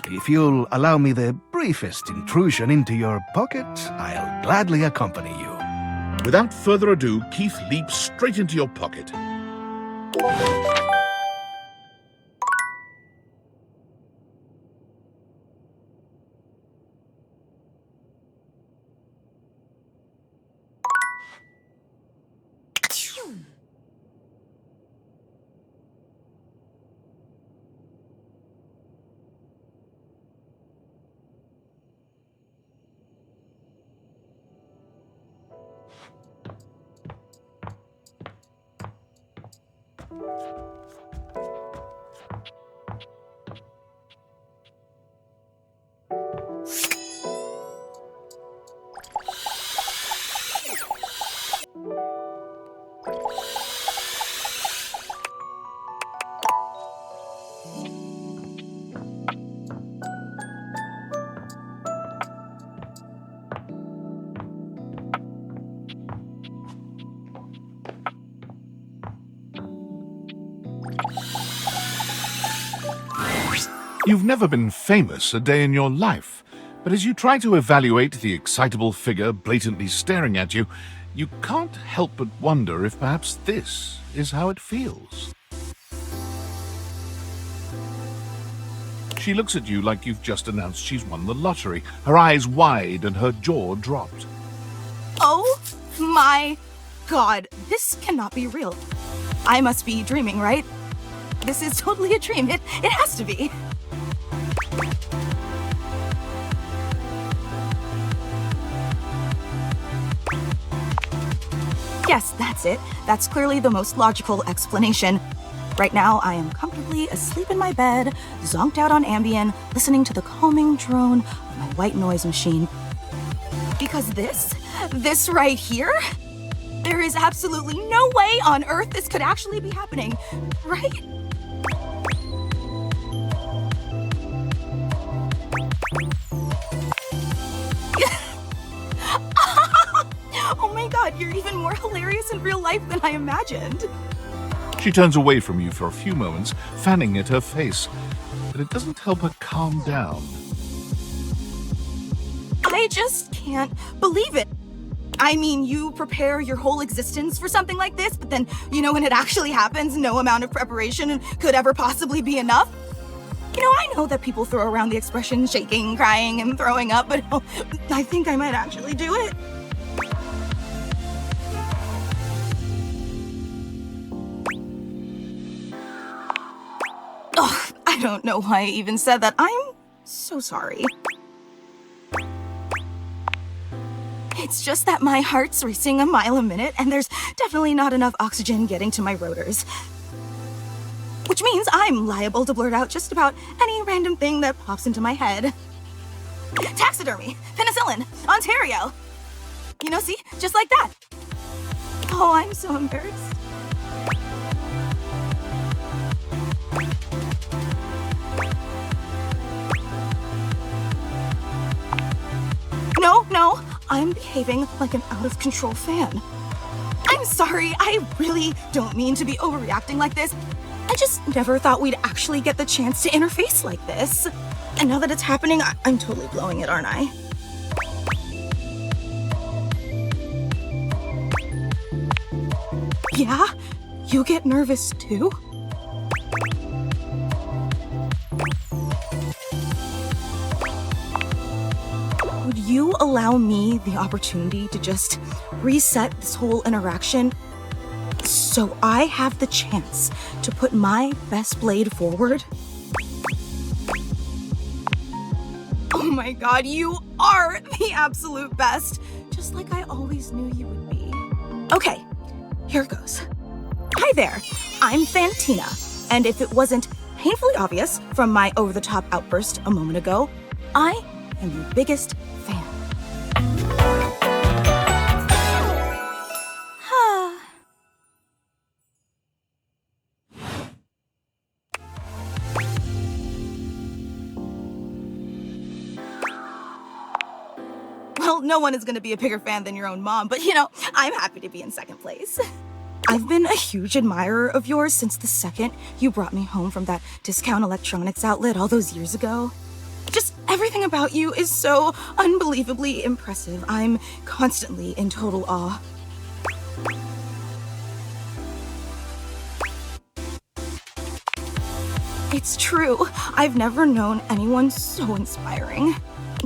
If you'll allow me the briefest intrusion into your pocket, I'll gladly accompany you. Without further ado, Keith leaps straight into your pocket. You've never been famous a day in your life, but as you try to evaluate the excitable figure blatantly staring at you, you can't help but wonder if perhaps this is how it feels. She looks at you like you've just announced she's won the lottery, her eyes wide and her jaw dropped. Oh my god, this cannot be real. I must be dreaming, right? This is totally a dream. It has to be. Yes, that's it. That's clearly the most logical explanation. Right now, I am comfortably asleep in my bed, zonked out on Ambien, listening to the calming drone of my white noise machine. Because this right here, there is absolutely no way on earth this could actually be happening, right? Oh my god, you're even more hilarious in real life than I imagined. She turns away from you for a few moments, fanning at her face. but it doesn't help her calm down. I just can't believe it. I mean, you prepare your whole existence for something like this, but then, when it actually happens, no amount of preparation could ever possibly be enough. I know that people throw around the expression shaking, crying, and throwing up, but I think I might actually do it. Ugh, I don't know why I even said that. I'm so sorry. It's just that my heart's racing a mile a minute, and there's definitely not enough oxygen getting to my rotors. Which means I'm liable to blurt out just about any random thing that pops into my head. Taxidermy, penicillin, Ontario. See, just like that. Oh, I'm so embarrassed. No, I'm behaving like an out-of-control fan. I'm sorry, I really don't mean to be overreacting like this. I just never thought we'd actually get the chance to interface like this. And now that it's happening, I'm totally blowing it, aren't I? Yeah? You get nervous too? Would you allow me the opportunity to just reset this whole interaction so I have the chance to put my best blade forward? Oh my god, you are the absolute best, just like I always knew you would be. Okay, here goes. Hi there, I'm Fantina, and if it wasn't painfully obvious from my over-the-top outburst a moment ago, I am your biggest fan. Well, no one is going to be a bigger fan than your own mom, but I'm happy to be in second place. I've been a huge admirer of yours since the second you brought me home from that discount electronics outlet all those years ago. Just everything about you is so unbelievably impressive. I'm constantly in total awe. It's true. I've never known anyone so inspiring.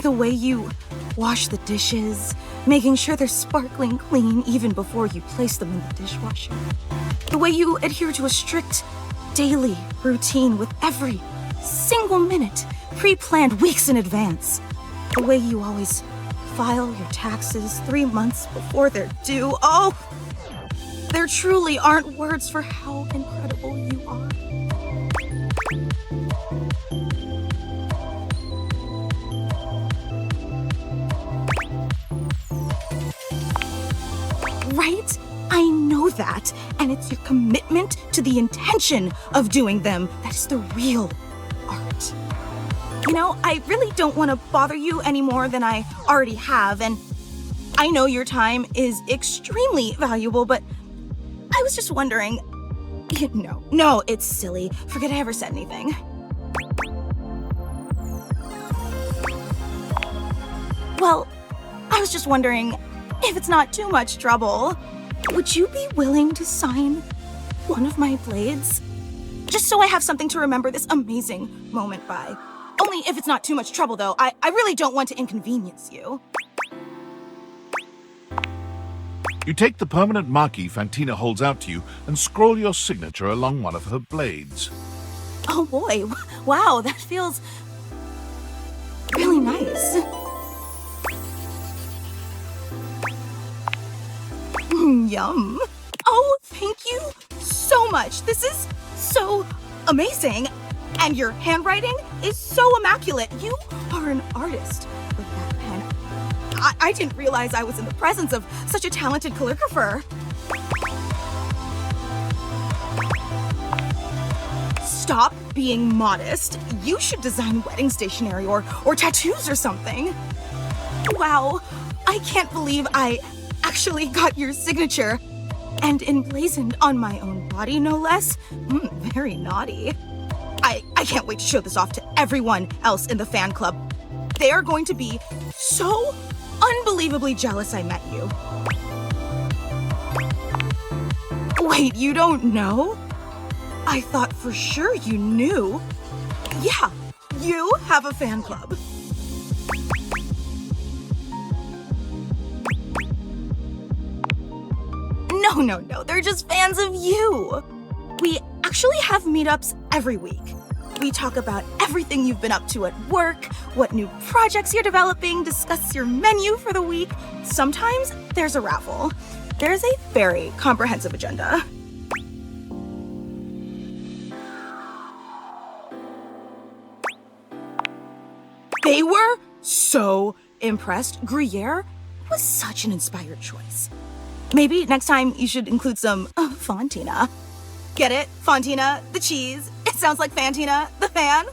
The way you wash the dishes, making sure they're sparkling clean even before you place them in the dishwasher. The way you adhere to a strict daily routine with every single minute pre-planned weeks in advance. The way you always file your taxes 3 months before they're due. Oh, there truly aren't words for how incredible you are. Right? I know that, and it's your commitment to the intention of doing them that is the real art. I really don't want to bother you any more than I already have, and I know your time is extremely valuable, but I was just wondering... No, it's silly. Forget I ever said anything. Well, I was just wondering, if it's not too much trouble, would you be willing to sign one of my blades? Just so I have something to remember this amazing moment by. Only if it's not too much trouble, though. I really don't want to inconvenience you. You take the permanent marquee Fantina holds out to you and scroll your signature along one of her blades. Oh boy, wow, that feels really nice. Yum. Oh, thank you so much. This is so amazing. And your handwriting is so immaculate. You are an artist with that pen. I didn't realize I was in the presence of such a talented calligrapher. Stop being modest. You should design wedding stationery or tattoos or something. Wow, I can't believe I actually got your signature. And emblazoned on my own body, no less. Very naughty. I can't wait to show this off to everyone else in the fan club. They're going to be so unbelievably jealous I met you. Wait, you don't know? I thought for sure you knew. Yeah, you have a fan club. No, they're just fans of you. We actually have meetups every week. We talk about everything you've been up to at work, what new projects you're developing, discuss your menu for the week. Sometimes there's a raffle. There's a very comprehensive agenda. They were so impressed. Gruyere was such an inspired choice. Maybe next time you should include some Fantina. Get it? Fantina, the cheese. It sounds like Fantina, the fan.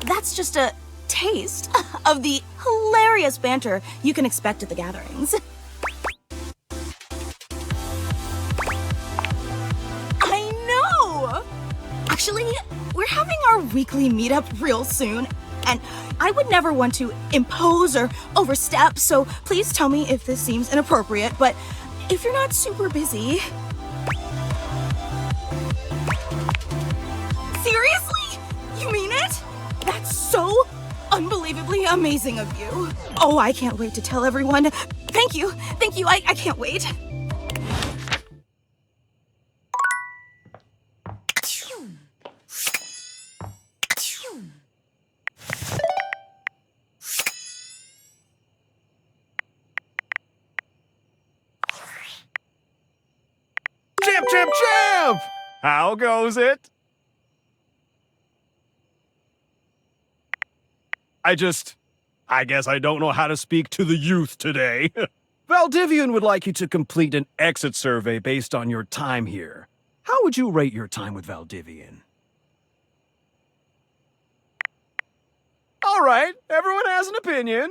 That's just a taste of the hilarious banter you can expect at the gatherings. I know! Actually, we're having our weekly meetup real soon, and I would never want to impose or overstep, so please tell me if this seems inappropriate, but if you're not super busy... Seriously? You mean it? That's so unbelievably amazing of you. Oh, I can't wait to tell everyone. Thank you, I can't wait. Champ! How goes it? I guess I don't know how to speak to the youth today. Valdivian would like you to complete an exit survey based on your time here. How would you rate your time with Valdivian? All right, everyone has an opinion.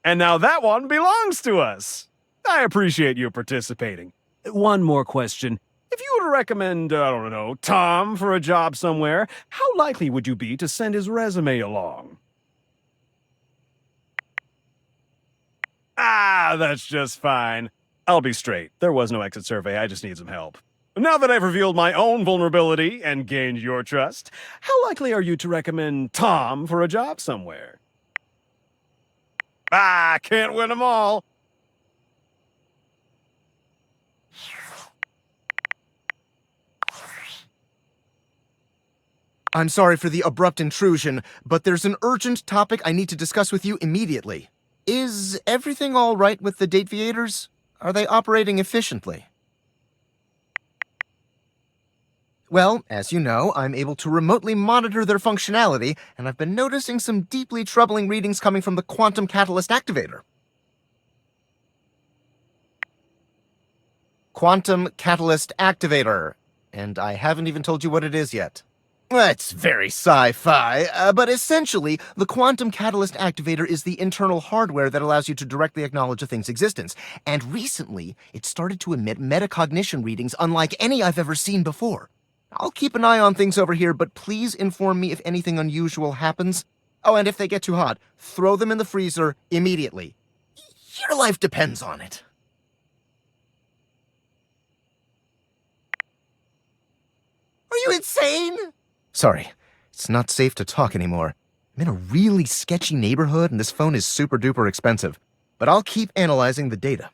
And now that one belongs to us. I appreciate you participating. One more question. If you were to recommend, I don't know, Tom for a job somewhere, how likely would you be to send his resume along? That's just fine. I'll be straight. There was no exit survey. I just need some help. Now that I've revealed my own vulnerability and gained your trust, how likely are you to recommend Tom for a job somewhere? Can't win them all. I'm sorry for the abrupt intrusion, but there's an urgent topic I need to discuss with you immediately. Is everything all right with the date theaters? Are they operating efficiently? Well, as you know, I'm able to remotely monitor their functionality, and I've been noticing some deeply troubling readings coming from the quantum catalyst activator. Quantum catalyst activator. And I haven't even told you what it is yet. That's very sci-fi, but essentially, the quantum catalyst activator is the internal hardware that allows you to directly acknowledge a thing's existence. And recently, it started to emit metacognition readings unlike any I've ever seen before. I'll keep an eye on things over here, but please inform me if anything unusual happens. Oh, and if they get too hot, throw them in the freezer immediately. Your life depends on it. Are you insane? Sorry, it's not safe to talk anymore. I'm in a really sketchy neighborhood and this phone is super duper expensive. But I'll keep analyzing the data.